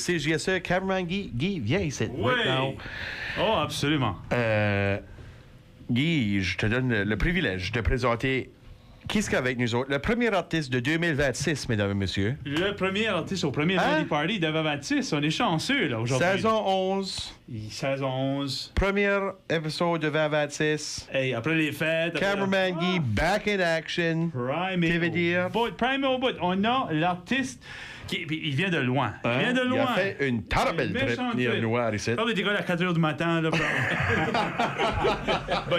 CJSE, cameraman Guy, viens ici. Oui. Oh, absolument. Guy, je te donne le privilège de présenter qui est-ce qu'avec nous autres? Le premier artiste de 2026, mesdames et messieurs. Le premier artiste au premier Lady Party de 2026. On est chanceux, là, aujourd'hui. Saison 11. Saison 11. Premier épisode de 2026. Hey, après les fêtes. Cameraman Guy, back in action. Prime Tu veux dire? Prime au bout. On a l'artiste il vient de loin. Il vient de loin. Il a fait une terrible trip venir nous voir ici. Il était à 4 h du matin. Là,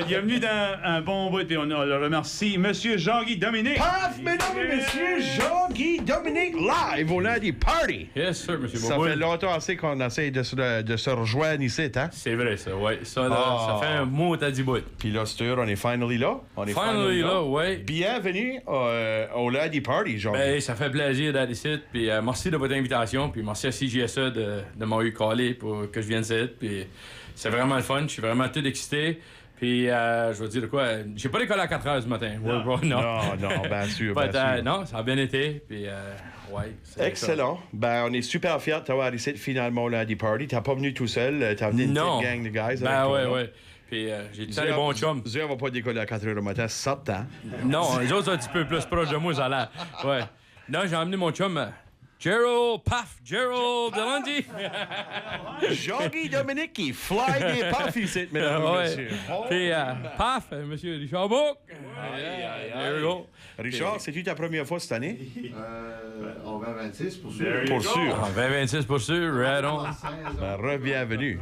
il est venu dans un bon bout et on le remercie. Monsieur Jean-Guy Dominique. Paf, mesdames et messieurs, Jean-Guy Dominique live au Lundi Party. Yes, sir, monsieur Ça fait longtemps assez qu'on essaie de se rejoindre ici, hein? C'est vrai, ça, oui. Ça, ça fait un mot à 10 bouts. Puis là, c'est on est finally là. On est finally là, oui. Bienvenue au Lundi Party, Jean-Guy. Ben, ça fait plaisir d'être ici. Puis merci de votre invitation. Puis merci à CJSE de m'avoir eu callé pour que je vienne ici. Puis c'est vraiment le fun. Je suis vraiment tout excité. Puis, je veux dire de quoi, j'ai pas d'école à 4 h du matin. Non, bien sûr, non, ça a bien été. Puis, ouais. Excellent. Ben, on est super fiers de t'avoir ici finalement au Lundi Party. T'as pas venu tout seul. T'as venu une petite gang de guys. Ben, ouais. Puis, j'ai tout les bons chums. Zé, on va pas décoller à 4 h du matin, c'est ça de temps. Non, les autres sont un petit peu plus proches de moi, ça a l'air. Ouais. Non, j'ai emmené mon chum. Gerald de Lundi. Jean-Guy Dominique qui fly des paf ici, mesdames et messieurs. Puis, Paf, monsieur Richard Book. There we go. Richard, c'est-tu ta première fois cette année? En 2026, pour sûr. Pour sûr. En 2026, pour sûr. Right on. Ben, re-bienvenue.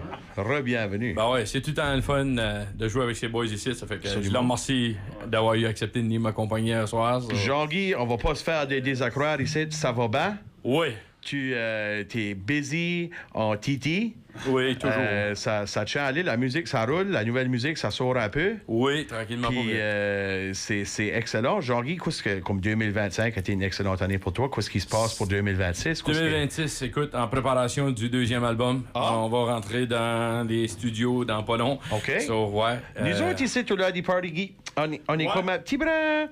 Ben ouais, c'est tout le temps le fun de jouer avec ces boys ici. Ça fait que je leur remercie d'avoir accepté de venir m'accompagner ce soir. Jean-Guy, on va pas se faire des désaccroires ici. Ça va bien? Oui. Tu es busy en Titi. Oui, toujours. Ça tient à aller. La musique, ça roule. La nouvelle musique, ça sort un peu. Oui, tranquillement. Puis c'est excellent. Jean-Guy, comme 2025 a été une excellente année pour toi, qu'est-ce qui se passe pour 2026? 2026, écoute, en préparation du deuxième album, on va rentrer dans les studios dans pas long. OK. So, ouais, nous autres ici, au Lundi Party, Guy, on est comme un petit brin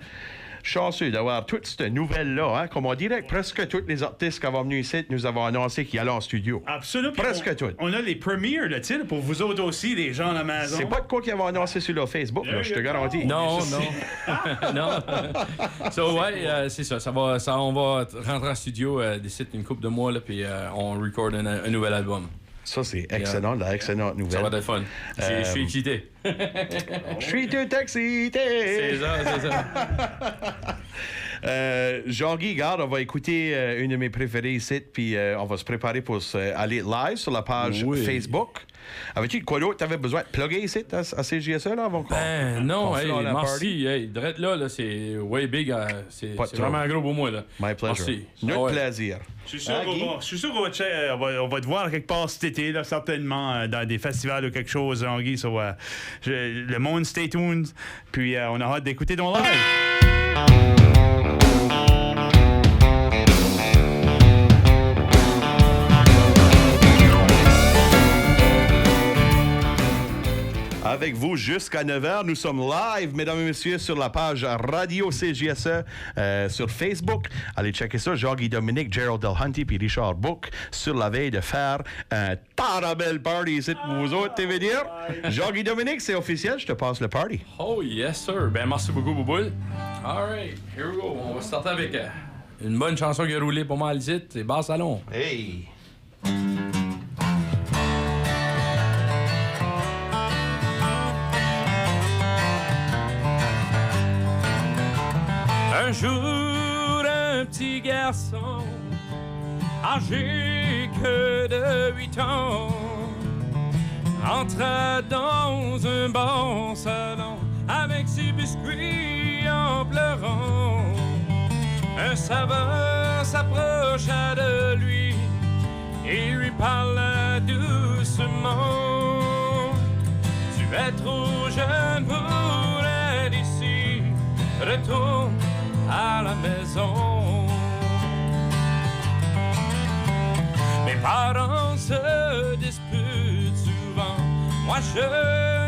chanceux d'avoir toute cette nouvelle-là. Hein? Comme on dirait que presque tous les artistes qui vont venir ici nous avons annoncé qu'ils allaient en studio. Absolument. Presque tous. On a les premières, là, tu sais, pour vous autres aussi, les gens à la maison. C'est pas de quoi qu'ils vont annoncer sur leur Facebook, là, je te garantis. Non. Non. So, ouais, c'est ça. On va rentrer en studio d'ici une couple de mois, là, puis on record un nouvel album. Ça, c'est excellent, la excellente nouvelle. Ça va être fun. Je suis excité. Je suis tout excité. C'est ça. Jean-Guy, regarde, on va écouter une de mes préférées ici, puis on va se préparer pour aller live sur la page Facebook. Avais-tu de quoi d'autre? T'avais besoin de plugger ici à CJSE, là, avant qu'on... non, merci. Drette là, c'est way big. C'est vraiment un gros pour moi, là. My pleasure. Merci. Notre plaisir. Je suis sûr qu'on va te voir quelque part cet été, là, certainement, dans des festivals ou quelque chose, Jean-Guy. Le monde, stay tuned. Puis on a hâte d'écouter ton live. Avec vous jusqu'à 9h. Nous sommes live, mesdames et messieurs, sur la page Radio CJSE sur Facebook. Allez checker ça. Jean-Guy Dominique, Gerald Delhunty puis Richard Book sur la veille de faire un terrible party ici pour vous autres, tu veux dire? Jean-Guy Dominique, c'est officiel, je te passe le party. Oh, yes, sir. Ben, merci beaucoup, Bouboule. All right, here we go. On va starter avec une bonne chanson qui a roulé pour moi ici. C'est Bar Salon. Hey! Un jour, un petit garçon, âgé que de 8 ans, entra dans un bon salon avec ses biscuits en pleurant. Un savant s'approcha de lui et lui parla doucement. Tu es trop jeune pour être ici, retourne à la maison. Mes parents se disputent souvent, moi je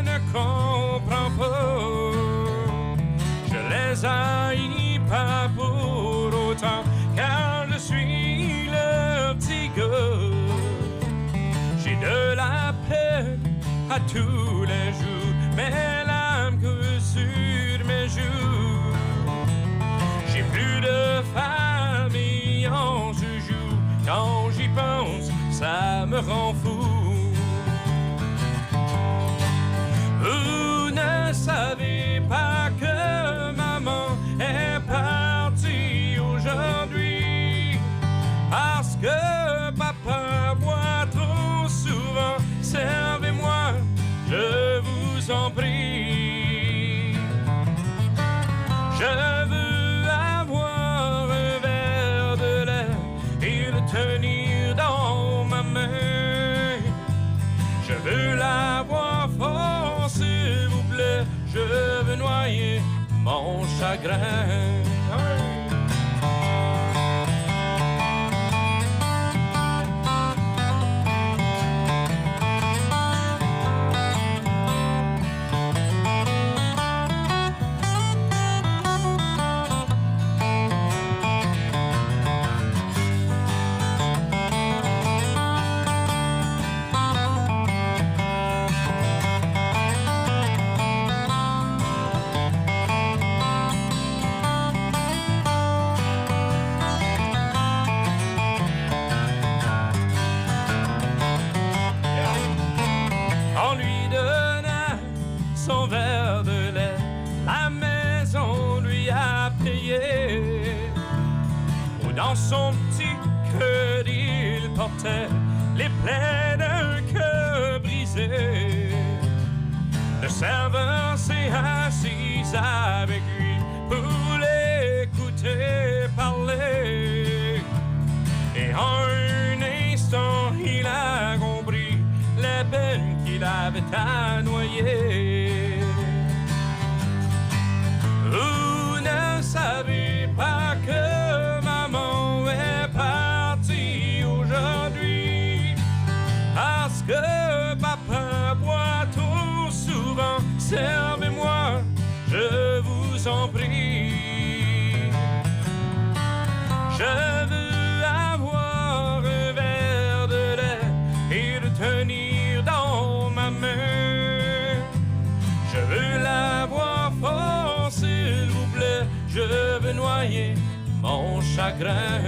ne comprends pas. Je les haïs pas pour autant, car je suis le petit gars. à tous les jours, mes larmes coulent sur mes joues. J'ai plus de famille en ce jour, quand j'y pense, ça me rend fou. Vous ne savez pas que maman est partie aujourd'hui, parce que papa boit trop souvent. Servez-moi, je vous en prie. Je veux avoir un verre de lait et le tenir dans ma main. Je veux l'avoir fort, s'il vous plaît. Je veux noyer mon chagrin. Son verre de lait, la maison lui a payé. Ou dans son petit cœur il portait les plaies d'un cœur brisé. Le serveur s'est assis avec lui pour l'écouter parler. Et en un instant il a compris les peines qu'il avait à noyer. Vous ne savez pas que maman est partie aujourd'hui, parce que papa boit trop souvent. Servez-moi, je vous en prie. Je veux avoir un verre de lait et le tenir dans ma main. Je veux l'avoir fort, s'il vous plaît. Je veux noyer mon chagrin.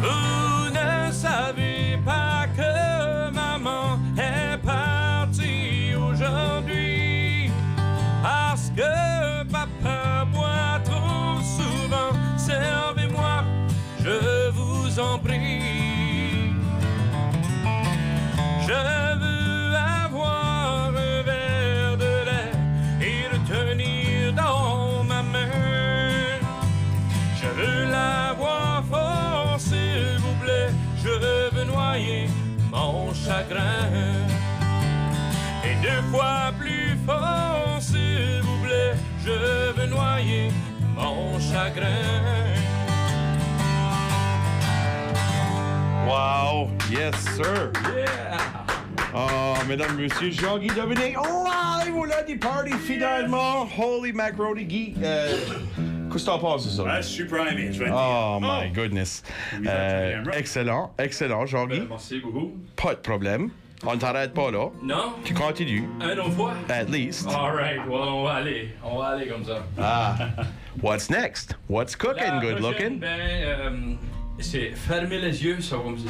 Vous ne savez pas que maman est partie aujourd'hui, parce que papa boit trop souvent. Servez-moi, je vous en prie. Je veux avoir un verre de lait et le tenir dans ma main. Je veux l'avoir fort, s'il vous plaît. Je veux noyer mon chagrin. Et 2 fois plus fort, s'il vous plaît. Je veux noyer mon chagrin. Wow! Yes, sir! Yeah! Oh, mesdames, messieurs, Jean-Guy Dominique, live au Lundi Party, finalement! Holy macaroni, Guy! Qu'est-ce que t'en penses de ça? Ah, super aimé, je vais Oh my goodness! Excellent, excellent, Jean-Guy. Merci beaucoup. Pas de problème. On ne t'arrête pas là. Non? Tu continues. Un autre fois? At least. Alright, well, on va aller comme ça. Ah. What's next? What's cooking? La Good prochaine, looking? Ben, c'est fermer les yeux, ça va me dire.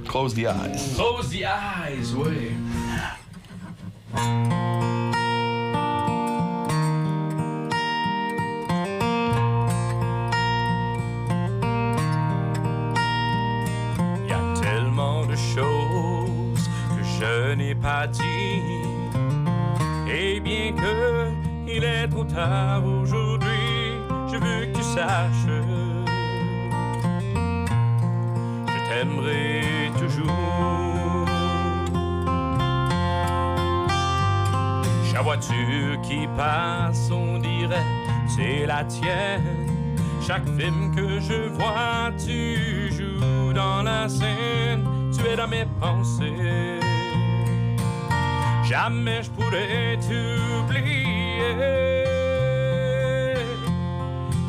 Close the eyes. Close the eyes, oui. Il y a tellement de choses que je n'ai pas dit. Et bien que il est trop tard aujourd'hui, je veux que tu saches. Je t'aimerai toujours. Chaque voiture qui passe, on dirait c'est la tienne. Chaque film que je vois, tu joues dans la scène. Tu es dans mes pensées. Jamais je pourrais t'oublier.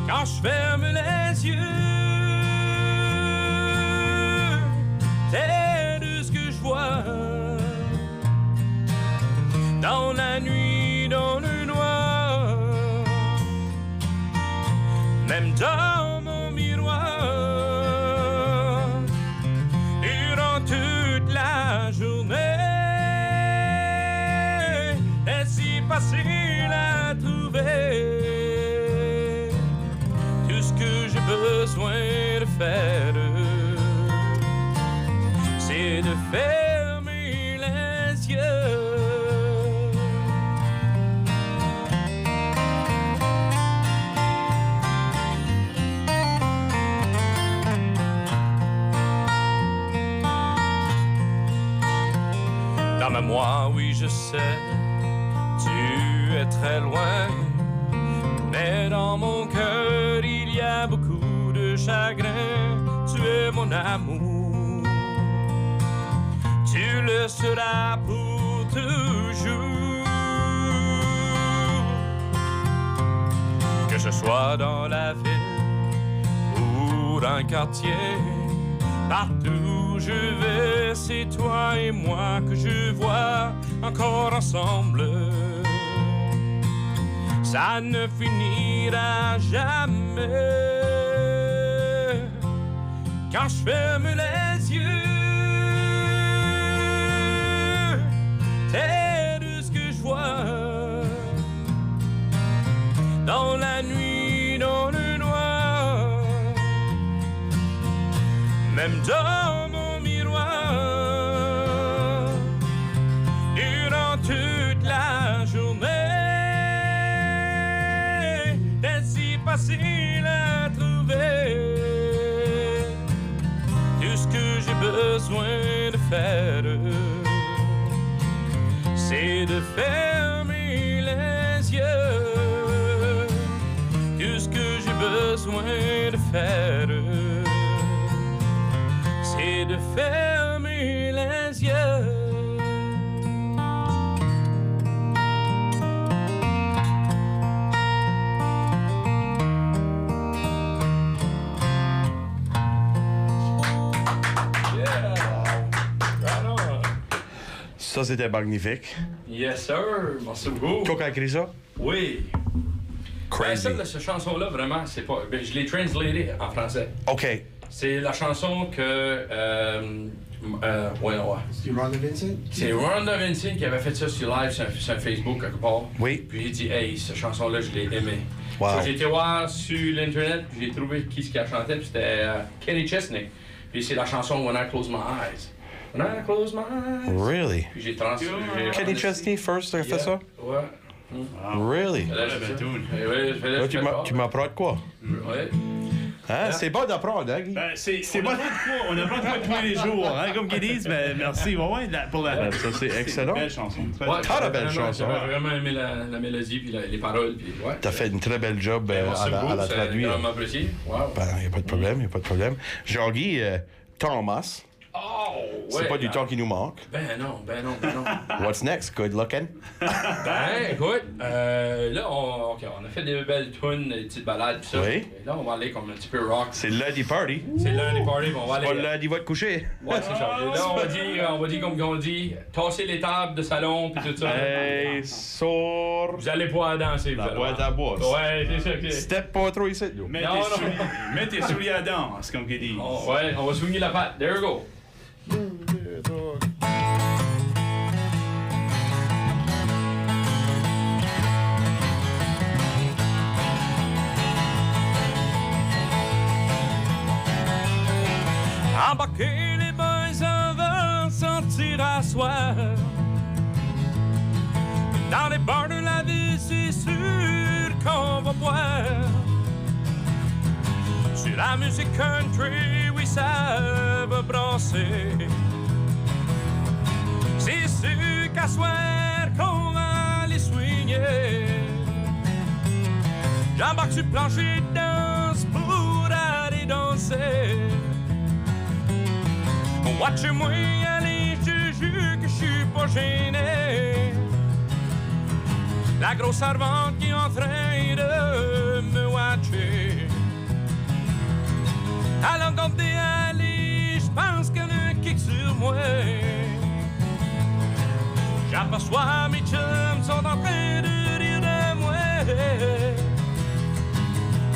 Quand je ferme les yeux, c'est de ce que je vois. la journée est si facile à trouver. Tout ce que j'ai besoin de faire, c'est de fermer les yeux. Dans ma mémoire, oui, je sais, tu es très loin, mais dans mon cœur, il y a beaucoup de chagrin. Tu es mon amour, tu le seras pour toujours. Que ce soit dans la ville ou dans un quartier, partout où je vais, c'est toi et moi que je vois encore ensemble. Ça ne finira jamais. Quand je ferme les yeux, c'est de ce que je vois. Dans la nuit, dans le noir, même dans mon miroir, durant toute la journée, est si facile à trouver. Tout ce que j'ai besoin de faire, c'est de fermer les yeux. Tout ce que j'ai besoin de faire, c'est de fermer les yeux. Ça, c'était magnifique. Yes, sir. Merci beaucoup. Toi qui as écrit ça? Oui. Crazy. Cette chanson-là, vraiment, c'est pas. Ben, je l'ai translaté en français. OK. C'est la chanson que. Ouais. C'est Rhonda Vincent? C'est Rhonda Vincent qui avait fait ça sur live sur Facebook quelque part. Oui. Puis il dit, hey, cette chanson-là, je l'ai aimée. Wow. So, j'ai été voir sur l'Internet, puis j'ai trouvé qui a chanté, puis c'était Kenny Chesney. Puis c'est la chanson When I Close My Eyes. When I Close My Eyes. Really? Puis j'ai transféré. Kenny Chesney first a fait ça? Ouais. Really? Ouais, Là, tu m'apprends de quoi? Ouais. Hein? C'est bon d'apprendre, hein, Guy? Ben, c'est bon. On apprend de quoi tous les jours, hein, comme qu'ils disent. Mais merci, pour la. Ça, c'est excellent. Belle chanson. Ouais, T'as la belle chanson. J'ai vraiment aimé la mélodie puis les paroles. Puis, ouais. T'as fait une très belle job à la traduire. C'est apprécié. Wow. Ben, y a pas de problème, y a pas de problème. Jean-Guy, Thomas, Oh, c'est ouais, pas du temps qui nous manque. Ben non. What's next? Good looking? Ben, écoute, là, on a fait des belles tunes, des petites balades, pis ça. Oui. Et là, on va aller comme un petit peu rock. C'est lundi party. C'est lundi party, mais on va aller. Pas lundi, va te coucher. Ouais, c'est ça. Et là, on va dire comme on dit, tasser les tables de salon, pis tout ça. Hey, sors Vous allez pouvoir danser, vous la allez boîte voir. à bois. Ouais, c'est ça. Step pas trop ici, yo. Mets tes souliers à danse, comme qu'ils disent. Ouais, on va swinger la patte. There we go. Embarquer les boys avant, sortir à soir. Dans les bars de la ville, c'est sûr qu'on va boire. Sur la musique country, oui, ça va brasser. C'est sûr qu'à soir qu'on va les swinguer. J'embarque sur le plancher de danse pour aller danser. Watch-moi aller, je te jure que je suis pas gêné. La grosse servante qui est en train de me watcher. À l'entendre aller, je pense qu'il y en a un kick sur moi. J'aperçois mes chums sont en train de rire de moi.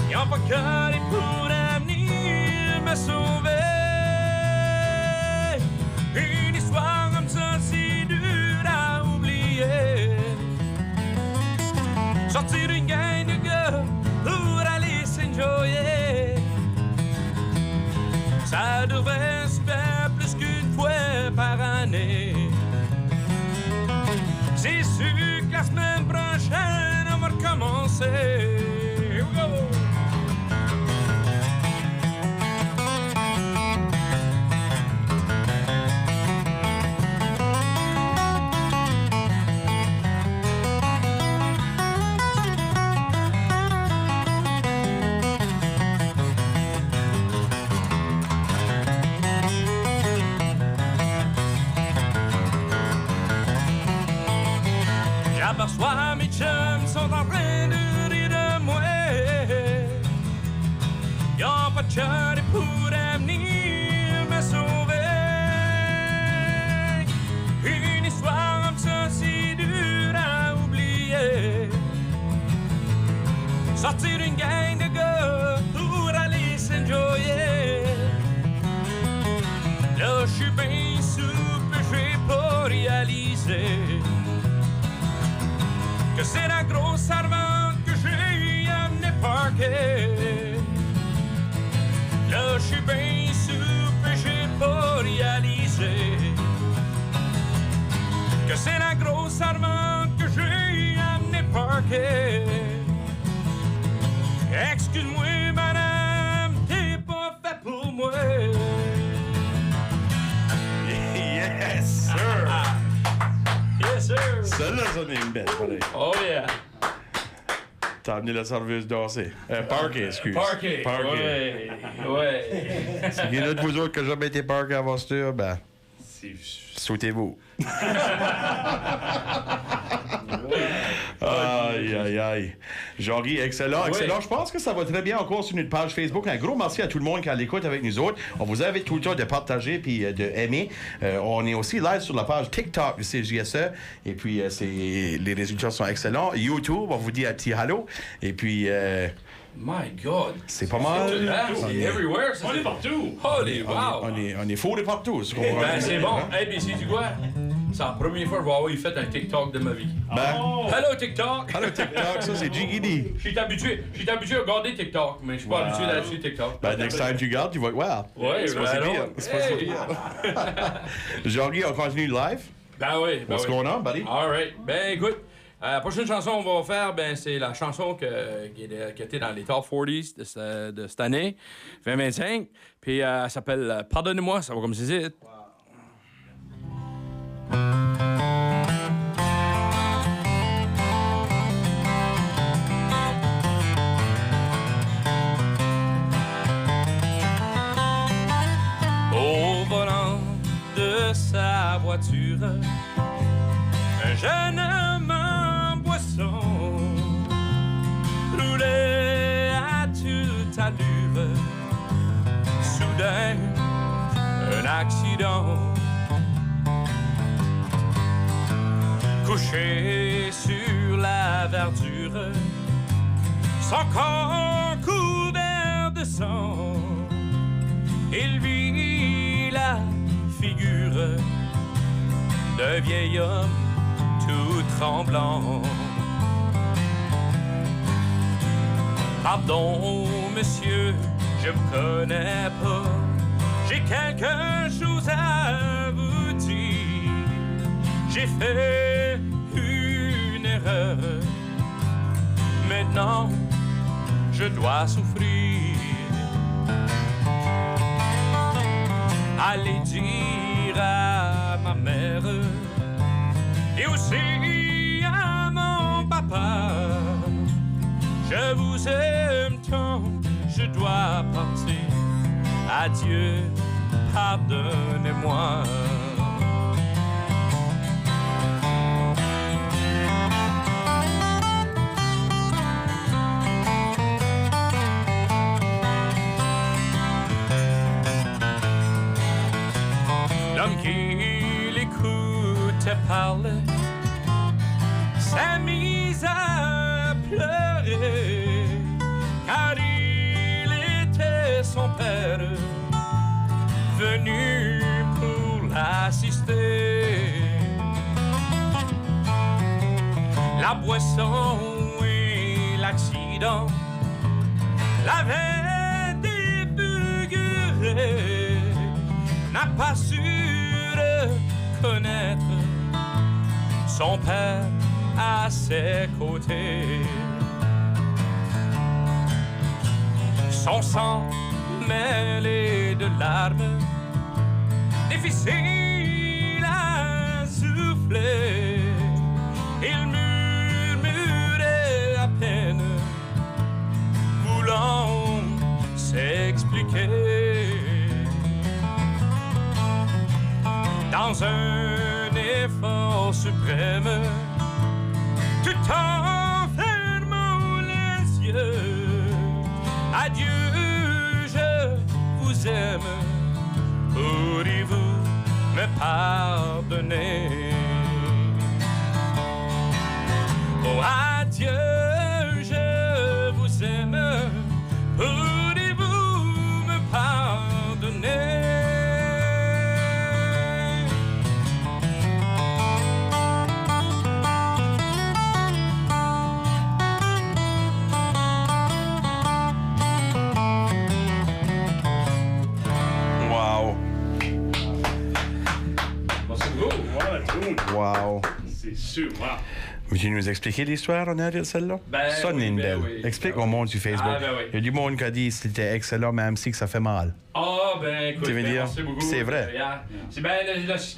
Ils n'ont pas calé pour venir me sauver. Une histoire un ça devrait se faire plus qu'une fois par année. C'est sûr que la semaine prochaine, on va recommencer. J'aperçois mes chums sont en train de rire de moi. Y'ont pas de cœur et pourraient venir me sauver. Une histoire comme ça, c'est dur à oublier. Sortir une gang de gars pour aller s'enjoyer. Là, je suis bien soupe, j'ai pas réalisé que c'est la grosse servante que j'ai amené parquer. Là, je suis bien soupe et j'ai pas réalisé que c'est la grosse servante que j'ai amené parquer. Excuse-moi, madame, t'es pas fait pour moi. Yes, sir! Yes, sir! Celle-là, ça est une belle, pareil. Oh, yeah! T'as amené la serveuse danser. Parker, excuse. Parquet! Ouais! Ouais! Il y en a de vous autres qui n'ont jamais été parqués avant ce tour, ben, sautez-vous. Aïe, aïe, aïe. Jean-Guy, excellent, excellent. Je pense que ça va très bien encore sur notre page Facebook. Un gros merci à tout le monde qui a l'écoute avec nous autres. On vous invite tout le temps de partager puis de aimer. On est aussi live sur la page TikTok du CJSE. Et puis, les résultats sont excellents. YouTube, on vous dit un petit hello. Et puis... My God! c'est pas mal. C'est everywhere! Ça, On est partout! Holy wow! On est fous de partout. Ce qu'on va Ben, c'est dire, bon. hein? Hey, puis sais-tu quoi? C'est la première fois que je vais avoir fait un TikTok de ma vie. Ben, Hello, TikTok! hello TikTok, ça c'est Jiggy. Je suis habitué à regarder TikTok, mais je suis pas habitué d'aller sur TikTok. Ben, next time tu gardes, tu vas... Wow! Ouais, c'est pas si bien. C'est pas si bien. Jean-Guy, on continue le live. Ben oui, ben What's oui. going on, buddy? All right. Ben écoute, la prochaine chanson qu'on va faire, ben c'est la chanson qui était dans les top 40s de cette année, 2025. Puis elle s'appelle Pardonnez-moi, ça va comme c'est. Au volant de sa voiture, un jeune homme en boisson roulait à toute allure. Soudain, un accident. Couché sur la verdure, son corps couvert de sang, il vit la figure d'un vieil homme tout tremblant. Pardon, monsieur, je vous connais pas. J'ai quelque chose à vous dire. J'ai fait une erreur. Maintenant, je dois souffrir. Allez dire à ma mère et aussi à mon papa, je vous aime tant, je dois partir. Adieu, pardonnez-moi. L'homme qui l'écoutait parler s'est mis à pleurer, car il était son père venu pour l'assister. La boisson et l'accident l'avaient défiguré. n'a pas su reconnaître son père à ses côtés. Son sang mêlé de larmes, difficile à souffler. Il murmurait à peine, voulant s'expliquer. Dans un effort suprême, tout en fermant les yeux, adieu, je vous aime, pourriez-vous me pardonner? Oh, adieu, je vous aime, pourriez-vous me pardonner? Wow. C'est sûr, wow. Veux-tu nous expliquer l'histoire en arrière de celle-là? Ben Ça, oui, Nindel. ben oui. Explique Ben au oui. monde sur Facebook. Ah, ben oui. Il y a du monde qui a dit que c'était excellent, même si que ça fait mal. Ah, ben écoute, Tu veux dire, merci beaucoup. c'est vrai. C'est ben,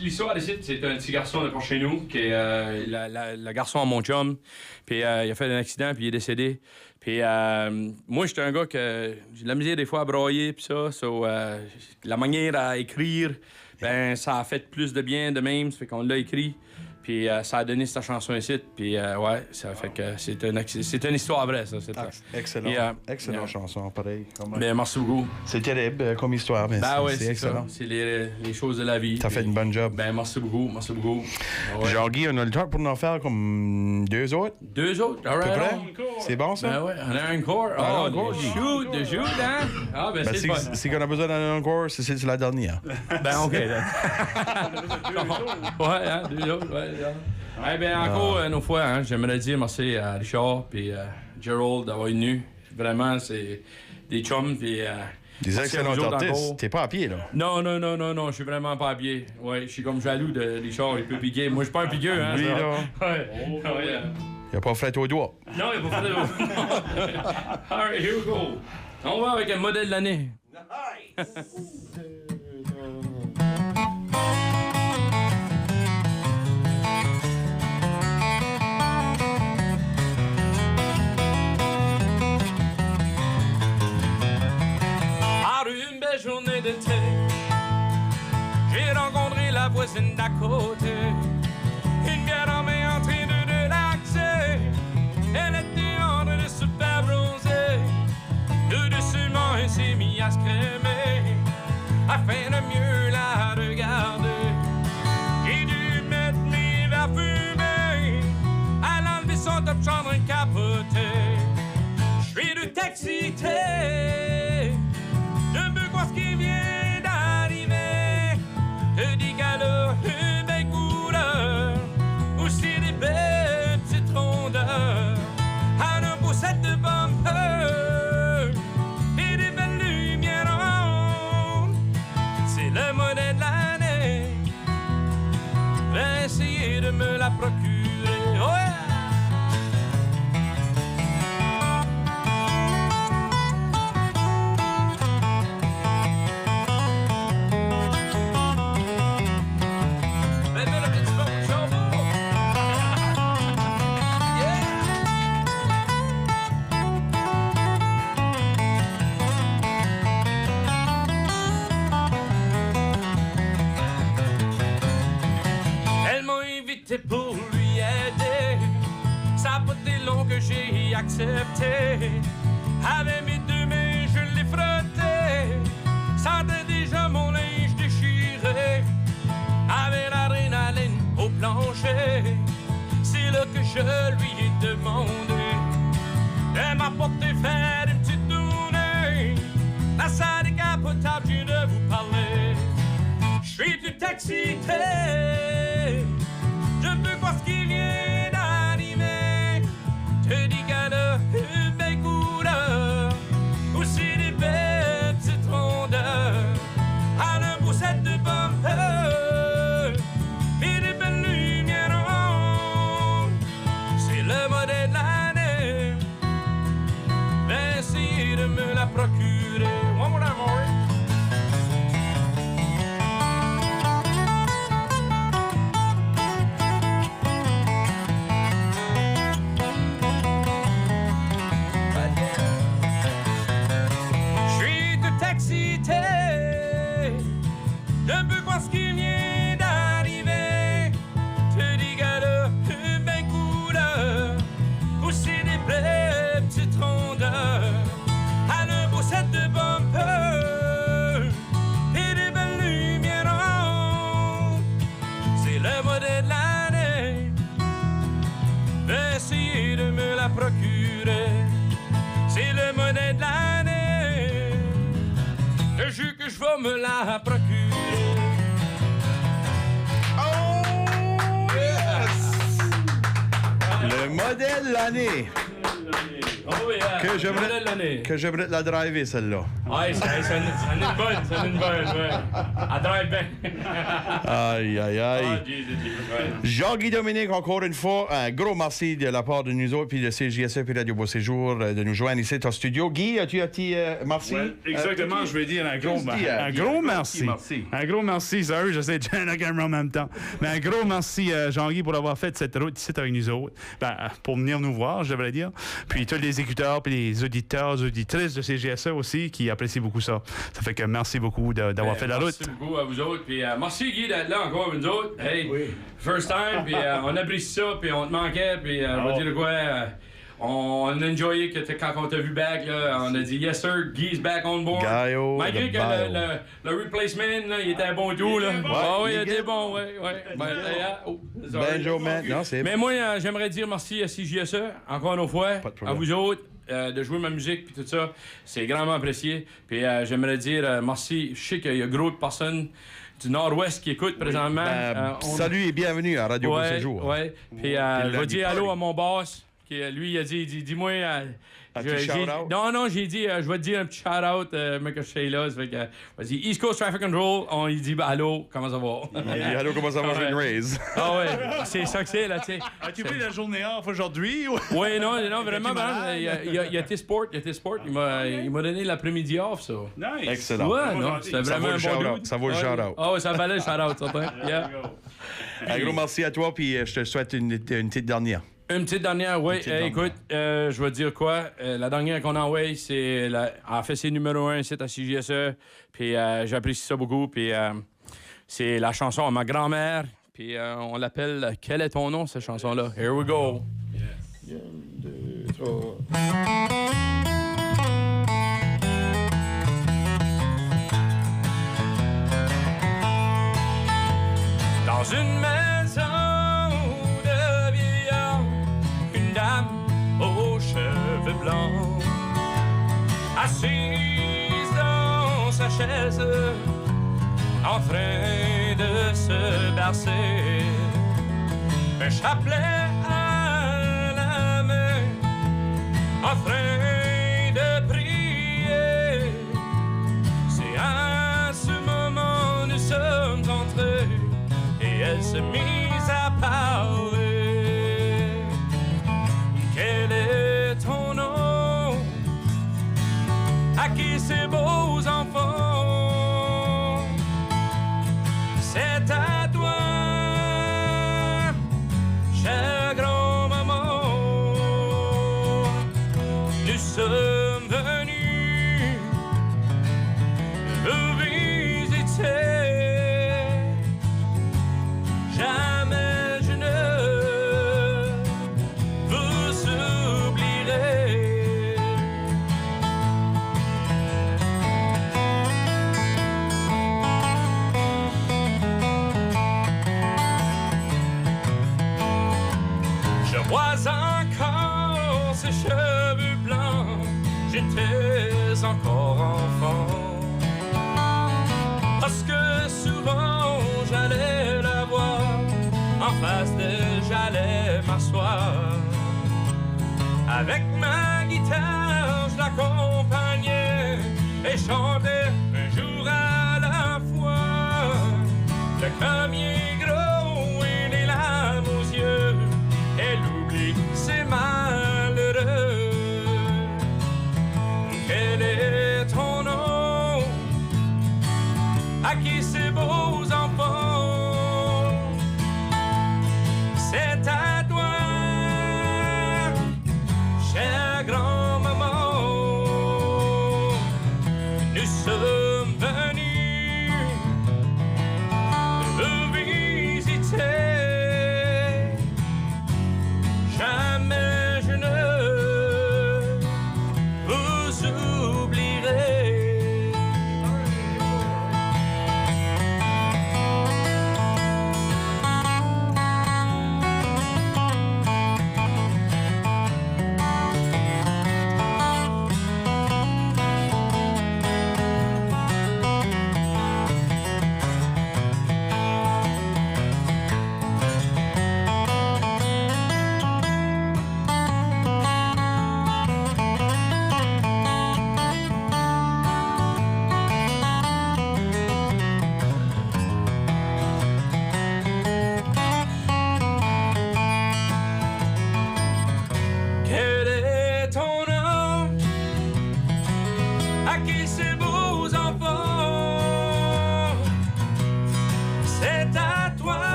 l'histoire ici, c'est un petit garçon de chez nous, qui est le garçon à mon chum. Puis il a fait un accident, puis il est décédé. Puis moi, j'étais un gars que j'ai de la misère des fois à broyer, puis ça. La manière à écrire, ben ça a fait plus de bien de même, ça fait qu'on l'a écrit. Puis ça a donné cette chanson ici. Puis ouais, ça fait que c'est une histoire vraie, ça. Excellent. Puis, excellent chanson, pareil. Ben, merci beaucoup. C'est terrible comme histoire, mais Ben ouais, c'est c'est excellent. ça. C'est les choses de la vie. T'as fait une bonne job. Ben, merci beaucoup, merci beaucoup. Ouais. Jean-Guy, on a le temps pour en faire comme 2 autres, 2 autres, all à peu right. près? C'est bon, ça? Ben ouais, on a un corps. Ah, Oh, encore, de shoot, hein? Ah, ben, c'est le fun. si on a besoin d'un encore, c'est la dernière. Ben, OK. Ouais, hein, 2 autres, ouais. Eh bien, encore une fois, hein, j'aimerais dire merci à Richard et Gerald d'avoir venu. Vraiment, c'est des chums. Puis, Des excellents artistes. T'es pas à pied, là. Non, je suis vraiment pas à pied. Ouais, je suis comme jaloux de Richard, il peut piquer. Moi, je suis pas un piqueux, hein. Lui, ça. là. Ouais. Ouais. Il a pas fait au doigt. Non, il va pas faire de... All right, here we go. On va avec un modèle de l'année. Journée d'été, j'ai rencontré la voisine d'à côté, une bière en main en train de relaxer. Elle était en train de se faire bronzer, tout doucement elle s'est mise à se crémer, afin de mieux la regarder. J'ai dû mettre mes verres fumés, elle a enlevé son top chambre capoté. Je suis tout excité, je veux voir ce qui vient d'arriver. Je dis qu'elle a une belle couleur, aussi des belles petites rondeurs. Elle a une poussette de bumper et des belles lumières rondes. C'est le modèle de l'année, je vais essayer de me la procurer. Oh yeah! Pour lui aider, ça a pas été long que j'ai accepté. Avec mes 2 mains, je l'ai frotté, sentais déjà mon linge déchiré. Avec l'adrénaline au plancher, c'est là que je lui ai demandé de m'apporter faire une petite tournée. La salle décapotable, je viens de vous parler. Je suis tout excité, je veux voir ce qui vient d'arriver. Je dis qu'elle a une belle couleur, aussi des belles petites rondeurs. Elle a une poussette de bas. modèle de l'année. Vais essayer de me la procurer. C'est le modèle de l'année. Je jure que je vais me la procurer. Oh, yes! Le modèle de l'année. Oh yeah, Que le modèle de l'année. j'aimerais te la driver, celle-là. Ouais, ça en est une bonne, ça en est une bonne, ouais. Elle drive bien. Aïe, aïe, aïe. Ah, Jesus, ouais. Jean-Guy Dominique, encore une fois, un gros merci de la part de nous autres, puis de CJSE, puis Radio Beau Séjour, de nous joindre ici en studio. Guy, as-tu dit merci? Ouais, exactement, je veux dire un gros, un Guy, gros Guy, merci. merci. Un gros merci, sérieux, j'essaie de gérer la caméra en même temps. Mais un gros merci, Jean-Guy, pour avoir fait cette route ici avec nous autres. Ben, pour venir nous voir, je devrais dire. Puis tous les écouteurs, puis les auditeurs, auditrices de CGSE aussi, qui apprécient beaucoup ça. Ça fait que merci beaucoup d'avoir fait la route. Merci beaucoup à vous autres. Puis merci Guy d'être là encore avec nous autres. Hey, first time. Puis on apprécie ça. Puis on te manquait. Puis on va dire de quoi. On a enjoyé que quand on t'a vu back, là, on a dit yes sir, Guy's back on board. Gaio, malgré que le le replacement, là, il était bon tout. Là. Oui, il était bon, ouais. Benjo, man. Non, c'est... Mais moi, j'aimerais dire merci à CJSE, encore une fois, Pas de problème. à vous autres, de jouer ma musique puis tout ça. C'est grandement apprécié. Puis j'aimerais dire merci. Je sais qu'il y a gros de personnes du Nord-Ouest qui écoutent présentement. Salut et bienvenue à Radio Beau Séjour. Ouais. Puis je vais dire allô à mon boss. Qui, lui, il a dit dis-moi. petit shout-out? Non, j'ai dit, je vais te dire un petit shout-out, mec, que je suis là. Ça fait que, vas-y, East Coast Traffic Control, il dit, allô, comment ça va? Il dit, allô, comment ça va, j'ai une raise? Ah ouais, c'est ça que c'est, là, tu sais. As-tu pris la journée off aujourd'hui? Oui, non, vraiment, il y a T-Sport, il m'a donné l'après-midi off, ça. Nice. Excellent. Ouais, non, c'était Ça vraiment vaut un le bon shout-out. dude. Ça vaut le shout-out. Ah ouais, ça valait le shout-out, certain. Yeah. Un gros merci à toi, puis je te souhaite une petite dernière. Une petite dernière, oui. dernière. Écoute, je vais te dire quoi. La dernière qu'on a envoyée, c'est... En fait, c'est numéro 1, c'est à CJSE. Puis j'apprécie ça beaucoup. Puis c'est la chanson à ma grand-mère. Puis on l'appelle « Quel est ton nom », cette chanson-là? Here we go. Yes. 1, 2, 3... Dans une maison de vieillard, une dame aux cheveux blancs, assise dans sa chaise, en train de se bercer, un chapelet à la main, en train de prier. C'est à ce moment nous sommes entrés. Et elle s'est mise à parler. Quel est ton nom? À qui ces beaux enfants? C'est à toi, chère grand-maman. Nous sommes venus vous visiter. Jamais je ne vous oublierai. Je vois encore ses cheveux blancs, j'étais encore enfant. Parce que souvent j'allais la voir, en face d'elle j'allais m'asseoir. Avec ma guitare je l'accompagnais et chantais un jour à la fois. Le premier gros et les larmes aux yeux, elle oublie ses malheureux. Quel est ton nom? À qui ces beaux enfants? C'est à toi, chère grand-maman. Nous sommes venus vous visiter.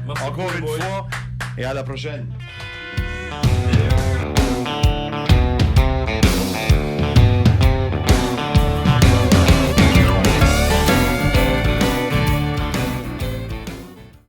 Merci encore beaucoup, une boys. fois. Et à la prochaine. Yeah.